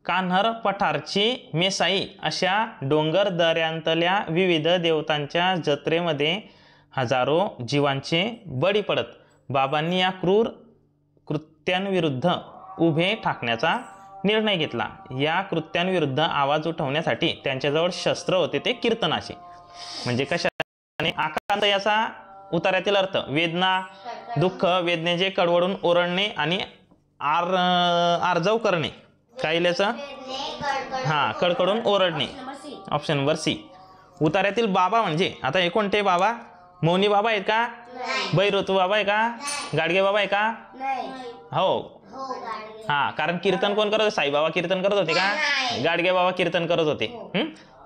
कान्हर पठारची मेसाई अशा डोंगर दऱ्यांतल्या विविध देवतांच्या जत्रेमध्ये हजारो जीवांचे बळी पडत. बाबांनी या क्रूर कृत्यांविरुद्ध उभे ठाकण्याचा निर्णय घेतला. या कृत्यांविरुद्ध आवाज उठवण्यासाठी त्यांच्याजवळ शस्त्र होते, ते कीर्तनाचे. म्हणजे कशाने? आकांत याचा उतार्यातील अर्थ वेदना, दुःख, वेदनेचे कडवडून ओरडणे आणि आर्जव करणे. कायल्याचं? हां, कडकडून ओरडणे. Option number C. उतार्यातील बाबा म्हणजे आता हे कोणते बाबा? मौनी बाबा आहेत का? बैऋतू बाबा आहे का? गाडगे बाबा आहे का? हो हा, कारण कीर्तन कोण करत होते? साईबाबा कीर्तन करत होते का? गाडगे बाबा कीर्तन करत होते.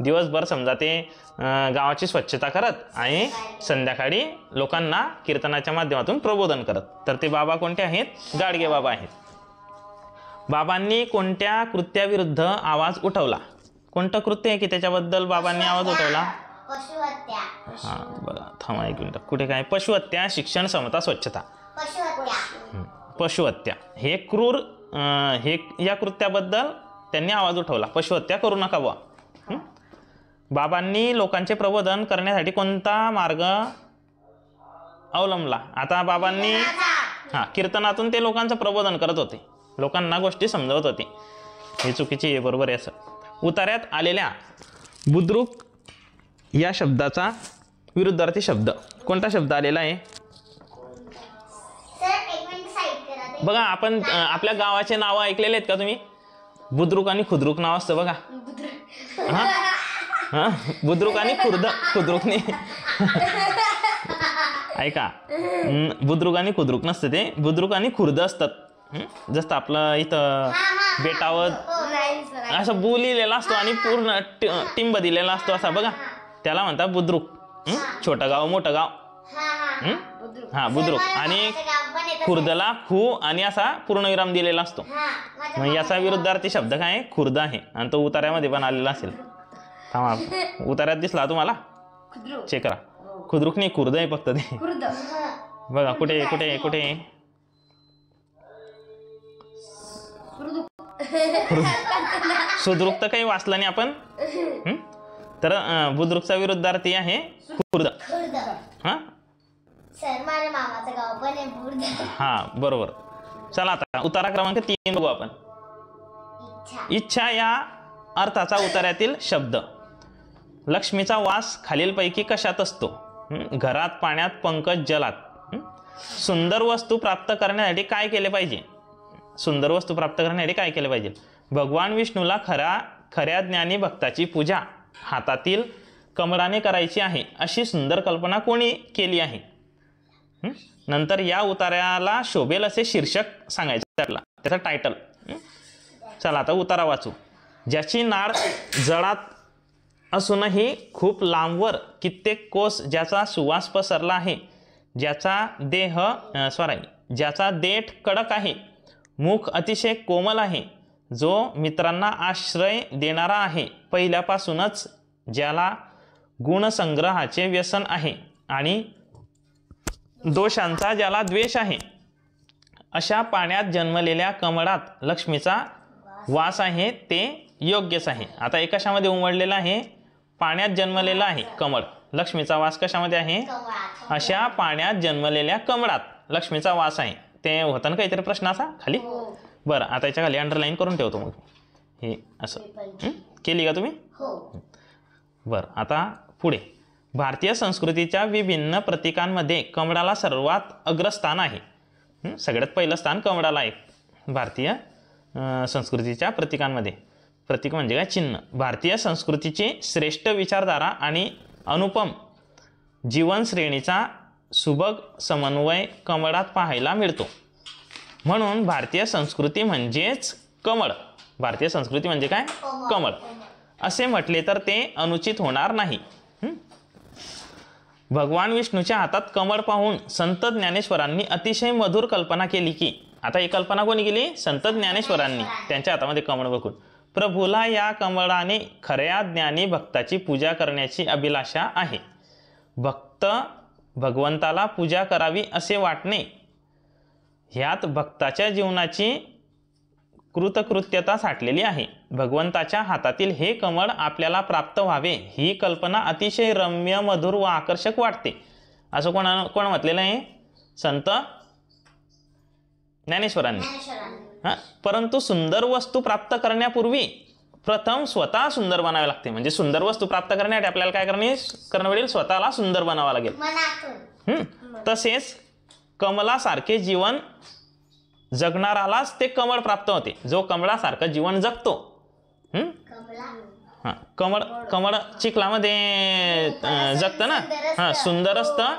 दिवसभर समजा ते गावाची स्वच्छता करत आणि संध्याकाळी लोकांना कीर्तनाच्या माध्यमातून प्रबोधन करत. तर ते बाबा कोणते आहेत? गाडगे बाबा आहेत. बाबांनी कोणत्या कृत्याविरुद्ध आवाज उठवला? कोणतं कृत्य आहे की त्याच्याबद्दल बाबांनी आवाज उठवला? हा बघा, थांबा एक मिनिट. कुठे काय? पशुहत्या, शिक्षण, समता, स्वच्छता. पशुहत्या हे क्रूर हे या कृत्याबद्दल त्यांनी आवाज उठवला. पशुहत्या करू नका बुवा. बाबांनी लोकांचे प्रबोधन करण्यासाठी कोणता मार्ग अवलंबला? आता बाबांनी कीर्तनातून ते लोकांचं प्रबोधन करत होते, लोकांना गोष्टी समजवत होते. हे चुकीची आहे, बरोबर आहे. असं उतार्यात आलेल्या बुद्रुक या शब्दाचा विरुद्धार्थी शब्द कोणता शब्द आलेला आहे? बघा, आपण आपल्या गावाचे नाव ऐकलेले आहेत का तुम्ही? बुद्रुक आणि खुद्रुक नाव असतं बघा. हा, बुद्रुक आणि खुद्रुकने ऐका, बुद्रुक आणि खुद्रुक नसतं ते, बुद्रुक आणि खुर्द असतात. जसं आपलं इथं बेटावर असं बू लिहिलेला असतो आणि पूर्ण टिंब दिलेला असतो असा बघा, त्याला म्हणतात बुद्रुक. छोटं गाव मोठं गाव. हा, बुद्रुक. आणि खुर्दला खू आणि असा पूर्णविराम दिलेला असतो. मग याचा विरुद्धार्थी शब्द काय आहे? खुर्द आहे. आणि तो उतार्यामध्ये पण आलेला असेल. थांबा, उतार्यात दिसला तुम्हाला? चेक करा. खुद्रुक नाही, खुर्द आहे फक्त ते. बघा कुठे कुठे कुठे सुद्रुक तर काही वाचलं नाही आपण. तर बुद्रुकचा विरुद्धार्थी आहे खुर्द. हा हा, बरोबर. चला आता उतारा क्रमांक 3 बघू आपण. इच्छा या अर्थाचा उतार्यातील शब्द. लक्ष्मीचा वास खालीलपैकी कशात असतो? घरात, पाण्यात, पंकज, जलात. सुंदर वस्तू प्राप्त करण्यासाठी काय केले पाहिजे? सुंदर वस्तू प्राप्त करण्यासाठी काय केले पाहिजे? भगवान विष्णूला खऱ्या ज्ञानी भक्ताची पूजा हातातील कमळाने करायची आहे, अशी सुंदर कल्पना कोणी केली आहे? नंतर या उतार्याला शोभेल असे शीर्षक सांगायचं आपला, त्याचा टायटल. चला आता उतारा वाचू. ज्याची नाळ जळात असूनही खूप लांबवर कित्येक कोस ज्याचा सुवास पसरला आहे, ज्याचा देठ कडक आहे, मुख अतिशय कोमल आहे, जो मित्रांना आश्रय देणारा आहे, पहिल्यापासूनच ज्याला गुणसंग्रहाचे व्यसन आहे आणि दोषांचा ज्याला द्वेष आहे, अशा पाण्यात जन्मलेल्या कमळात लक्ष्मीचा वास आहे, ते योग्यच आहे. आता हे कशामध्ये उमडलेलं आहे? पाण्यात जन्मलेला आहे कमळ. लक्ष्मीचा वास कशामध्ये आहे? अशा पाण्यात जन्मलेल्या कमळात लक्ष्मीचा वास आहे. ते होतं ना काहीतरी प्रश्न असा खाली? बरं, आता याच्या खाली अंडरलाईन करून ठेवतो. मग हे असं केली का तुम्ही? बरं, आता पुढे. भारतीय संस्कृतीच्या विभिन्न प्रतीकांमध्ये कमळाला सर्वात अग्रस्थान आहे. सगळ्यात पहिलं स्थान कमळाला आहे भारतीय संस्कृतीच्या प्रतीकांमध्ये. प्रतीक म्हणजे काय? चिन्ह. भारतीय संस्कृतीची श्रेष्ठ विचारधारा आणि अनुपम जीवनश्रेणीचा सुबक समन्वय कमळात पाहायला मिळतो. म्हणून भारतीय संस्कृती म्हणजेच कमळ. भारतीय संस्कृती म्हणजे काय? कमळ असे म्हटले तर ते अनुचित होणार नाही. भगवान विष्णूच्या हातात कमळ पाहून संत ज्ञानेश्वरांनी अतिशय मधुर कल्पना केली की, आता ही कल्पना कोणी केली? संत ज्ञानेश्वरांनी. त्यांच्या हातामध्ये कमळ बघून प्रभूला या कमळाने खऱ्या ज्ञानी भक्ताची पूजा करण्याची अभिलाषा आहे. भक्त भगवंताला पूजा करावी असे वाटणे, ह्यात भक्ताच्या जीवनाची कृतकृत्यता साठलेली आहे. भगवंताच्या हातातील हे कमळ आपल्याला प्राप्त व्हावे ही कल्पना अतिशय रम्य, मधुर व आकर्षक वाटते. असं कोण म्हटलेलं आहे? संत ज्ञानेश्वरांनी. परंतु सुंदर वस्तू प्राप्त करण्यापूर्वी प्रथम स्वतः सुंदर बनावे लागते. म्हणजे सुंदर वस्तू प्राप्त करण्यासाठी आपल्याला काय करणं पडेल? स्वतःला सुंदर बनावं लागेल. तसेच कमलासारखे जीवन जगणारालाच ते कमळ प्राप्त होते, जो कमळासारखं जीवन जगतो. हां कमळ कमळ चिखलामध्ये जगतं ना, हां सुंदर असतं.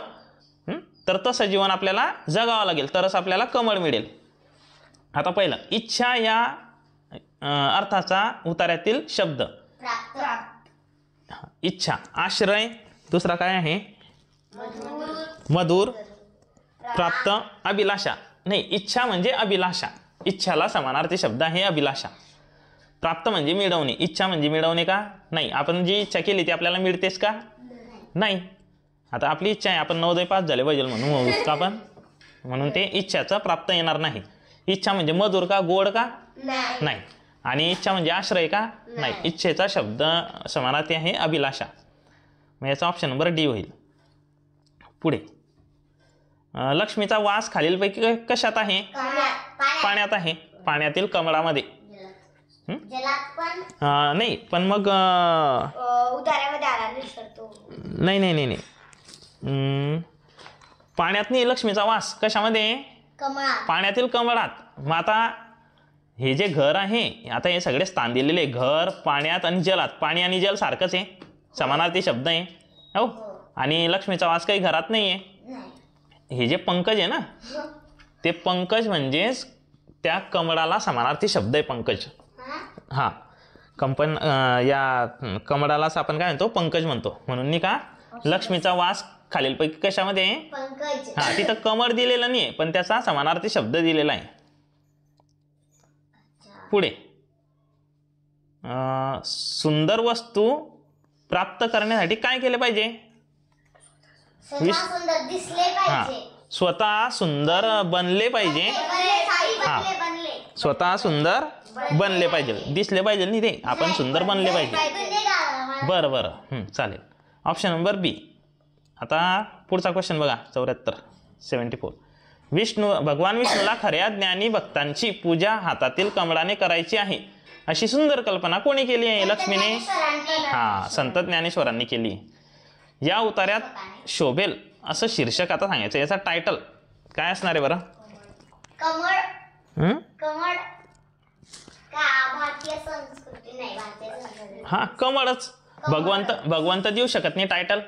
तर तसं जीवन आपल्याला जगावं लागेल तरच आपल्याला कमळ मिळेल. आता पहिलं इच्छा या अर्थाचा उतार्यातील शब्द. इच्छा आश्रय, दुसरा काय आहे मधुर, प्राप्त, अभिलाषा. नाही इच्छा म्हणजे अभिलाषा, इच्छाला समानार्थी शब्द आहे अभिलाषा. प्राप्त म्हणजे मिळवणे, इच्छा म्हणजे मिळवणे का नाही, आपण जी इच्छा केली ती आपल्याला मिळतेच का नाही. आता आपली इच्छा आहे आपण 9वी पास झाले पाहिजे म्हणून का आपण, म्हणून ते इच्छाचं प्राप्त येणार नाही. इच्छा म्हणजे मधुर का गोड का नाही, आणि इच्छा म्हणजे आश्रय का नाही. इच्छेचा शब्द समानार्थी आहे अभिलाषा. मग याचा ऑप्शन नंबर डी होईल. पुढे लक्ष्मीचा वास खालीलपैकी कशात आहे, पाण्यात आहे. पाण्यातील कमळामध्ये नाही पण मग उतार्यामध्ये आला दिसतो. नाही नाही नाही नाही पाण्यात नाही लक्ष्मीचा वास कशामध्ये, पाण्यातील कमळात. मग आता हे जे घर आहे आता हे सगळे स्थान दिलेले घर पाण्यात आणि जलात. पाणी आणि जल सारखंच आहे, समानार्थी शब्द आहे हो. आणि लक्ष्मीचा वास काही घरात नाही आहे. हे जे पंकज आहे ना ते पंकज म्हणजेच त्या कमळाला समानार्थी शब्द आहे पंकज. हां या कमळालाच आपण काय म्हणतो पंकज म्हणतो. म्हणून नाही का लक्ष्मीचा वास खालीलपैकी कशामध्ये, हां तिथं कमळ दिलेलं नाही आहे पण त्याचा समानार्थी शब्द दिलेला आहे. पुढे सुंदर वस्तू प्राप्त करण्यासाठी काय केले पाहिजे, हां स्वतः सुंदर बनले पाहिजे. हां स्वतः सुंदर बनले पाहिजे, दिसले पाहिजे नाही ते आपण सुंदर बनले पाहिजे. बरं बरं चालेल. ऑप्शन नंबर बी. आता पुढचा क्वेश्चन बघा 74. भगवान विष्णूला खऱ्या ज्ञानी भक्तांची पूजा हातातील कमळाने करायची आहे अशी सुंदर कल्पना कोणी केली आहे, लक्ष्मीने. हां संत ज्ञानेश्वरांनी केली. या उतार्यात शोभेल असं शीर्षक आता सांगायचं. याचा टायटल काय असणार आहे बरं, कमळ कमळ का भारतीय संस्कृती नाही, भारतीय संस्कृती. हां कमळच. भगवंत देऊ शकत नाही टायटल.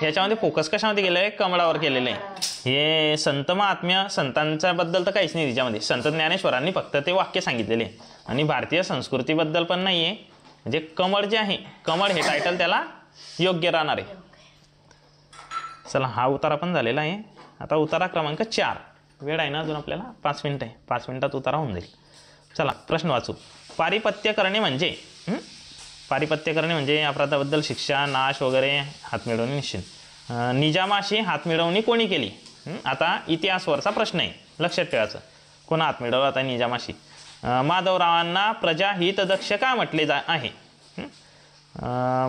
याच्यामध्ये फोकस कशामध्ये केलं आहे, कमळावर केलेलं आहे. हे संत महात्म्य संतांच्या बद्दल तर काहीच नाही त्याच्यामध्ये. संत ज्ञानेश्वरांनी फक्त ते वाक्य सांगितलेले आणि भारतीय संस्कृतीबद्दल पण नाही आहे. म्हणजे कमळ जे आहे कमळ हे टायटल त्याला योग्य राहणार आहे. चला हा उतारा पण झालेला आहे. आता उतारा क्रमांक 4. वेळ आहे ना अजून आपल्याला 5 मिनिटं आहे. 5 मिनिटात उतारा होऊन जाईल. चला प्रश्न वाचू. पारिपत्य करणे म्हणजे, पारिपत्य करणे म्हणजे अपराधाबद्दल शिक्षा नाश वगैरे हात मिळवणे निश्चित. निजामाशी हात मिळवणी कोणी केली. आता इतिहासवरचा प्रश्न आहे लक्षात ठेवायचं. कोण हात मिळवला आता निजामाशी. माधवरावांना प्रजाहितदक्ष का म्हटले आहे.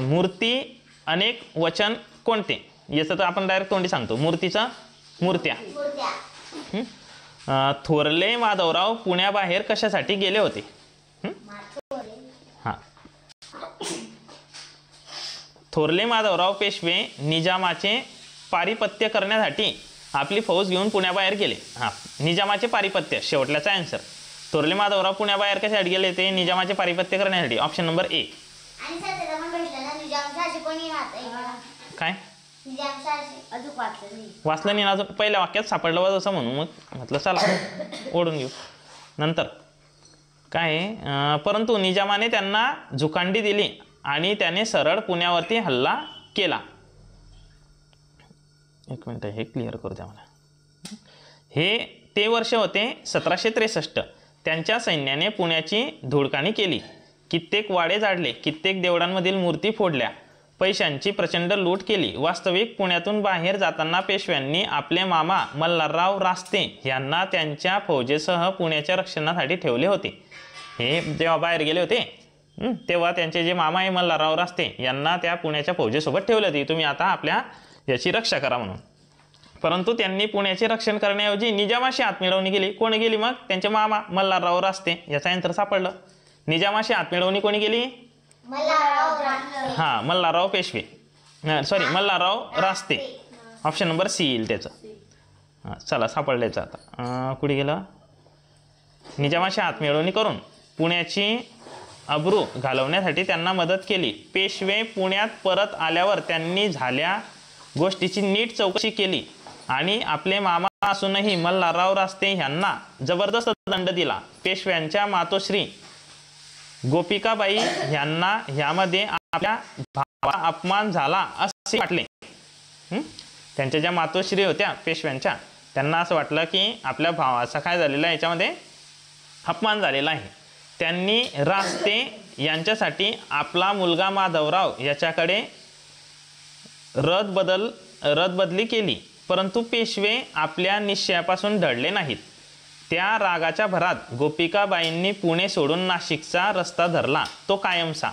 मूर्ती अनेक वचन कोणते. याचं तर आपण डायरेक्ट तोंडी सांगतो मूर्तीचा मूर्त्या. थोरले माधवराव पुण्याबाहेर कशासाठी गेले होते. हां थोरले माधवराव पेशवे निजामाचे पारिपत्य करण्यासाठी आपली फौज घेऊन पुण्याबाहेर गेले. हां निजामाचे पारिपत्य शेवटल्याचा आन्सर. थोरले माधवराव पुण्याबाहेर कशासाठी गेले ते निजामाचे पारिपत्य करण्यासाठी. ऑप्शन नंबर ए. काय वाचलं नाही अजून, पहिल्या वाक्यात सापडलं बा जसं म्हणून मग म्हटलं चला ओढून घेऊ. नंतर काय परंतु निजामाने त्यांना झुकांडी दिली आणि त्याने सरळ पुण्यावरती हल्ला केला. एक मिनिट हे क्लिअर करू द्या मला. हे ते वर्ष होते 1763. त्यांच्या सैन्याने पुण्याची धुडकाणी केली. कित्येक वाडे जाळले, कित्येक देवळांमधील मूर्ती फोडल्या, पैशांची प्रचंड लूट केली. वास्तविक पुण्यातून बाहेर जाताना पेशव्यांनी आपले मामा मल्हारराव रास्ते यांना त्यांच्या फौजेसह पुण्याच्या रक्षणासाठी ठेवले होते. हे जेव्हा बाहेर गेले होते तेव्हा त्यांचे जे मामा आहे मल्हारराव रास्ते यांना त्या पुण्याच्या फौजेसोबत ठेवले होते, तुम्ही आता आपल्या याची रक्षा करा म्हणून. परंतु त्यांनी पुण्याचे रक्षण करण्याऐवजी निजामाशी हात मिळवणी केली. कोणी केली मग, त्यांचे मामा मल्हारराव रास्ते. याचा आन्सर सापडलं. निजामाशी हात मिळवणी कोणी केली, हां मल्हारराव पेशवे सॉरी मल्हारराव रास्ते. ऑप्शन नंबर सी येईल त्याचं. हां चला सापडल्याचं. आता कुठे गेलं. निजामाशी हात मिळवणी करून पुण्याची अब्रू घालवण्यासाठी त्यांना मदत केली. पेशवे पुण्यात परत आल्यावर त्यांनी झाल्या गोष्टीची नीट चौकशी केली आणि आपले मामा असूनही मल्हारराव रास्ते यांना जबरदस्त दंड दिला. पेशव्यांच्या मातोश्री गोपिकाबाई यांना ह्यामध्ये आपल्या भावाचा अपमान झाला असे वाटले. त्यांच्या ज्या मातोश्री होत्या पेशव्यांच्या, त्यांना असं वाटलं की आपल्या भावाचा काय झालेला आहे, याच्यामध्ये अपमान झालेला आहे. त्यांनी रास्ते यांच्यासाठी आपला मुलगा माधवराव याच्याकडे रदबदली केली. परंतु पेशवे आपल्या निश्चयापासून ढळले नाहीत. त्या रागाच्या भरात गोपिकाबाईंनी पुणे सोडून नाशिकचा रस्ता धरला, तो कायमचा.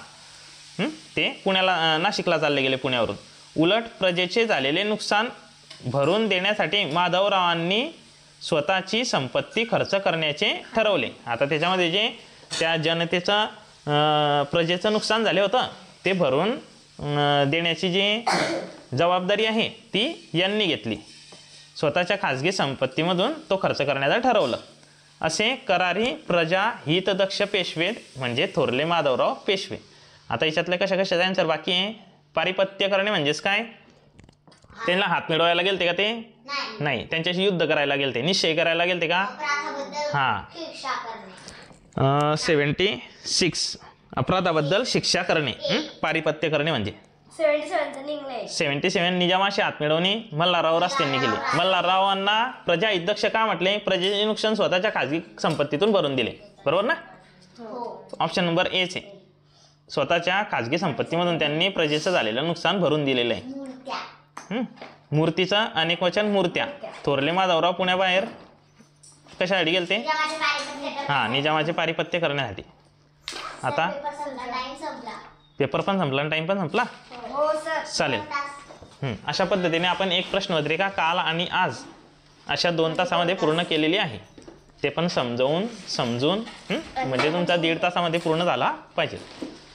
ते पुण्याला नाशिकला चालले गेले पुण्यावरून. उलट प्रजेचे झालेले नुकसान भरून देण्यासाठी माधवरावांनी स्वतःची संपत्ती खर्च करण्याचे ठरवले. आता त्याच्यामध्ये जे त्या जनतेचं प्रजेचं नुकसान झाले होतं ते भरून देण्याची जी जबाबदारी आहे ती यांनी घेतली. स्वतःच्या खाजगी संपत्तीमधून तो खर्च करण्याचं ठरवलं. असे करारी प्रजा हितदक्ष पेशवे म्हणजे थोरले माधवराव पेशवे. आता याच्यातल्या कशा कशाचा आन्सर बाकी आहे. पारिपत्य करणे म्हणजेच काय, त्यांना हात मिळवायला गेलते का ते, नाही, त्यांच्याशी युद्ध करायला गेलते, निश्चय करायला गेलते का. हां, 76 अपराधाबद्दल शिक्षा करणे, पारिपत्य करणे म्हणजे. 77 निजामाशी हात मिळवणी मल्हारराव रास्तेंनी केली. मल्हाररावांना प्रजा हितदक्ष का म्हटले, प्रजेचे नुकसान स्वतःच्या खाजगी संपत्तीतून भरून दिले. बरोबर ना. ऑप्शन नंबर ए चे स्वतःच्या खाजगी संपत्तीमधून त्यांनी प्रजेचं झालेलं नुकसान भरून दिलेलं आहे. मूर्तीचं अनेक वचन मूर्त्या. थोरले माधवराव पुण्याबाहेर कशासाठी गेलते, हां, निजामाचे पारिपत्य करण्यासाठी. आता पेपर पण संपला आणि टाइम पण संपला. चालेल. अशा पद्धतीने आपण एक प्रश्नपत्रिका काल आणि आज अशा 2 तासामध्ये पूर्ण केलेली आहे. ते पण समजून म्हणजे तुमचा 1.5 तासामध्ये पूर्ण झाला पाहिजे.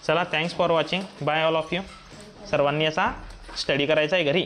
चला, thanks for watching. Bye all of you. सर्वांनी याचा स्टडी करायचा आहे घरी.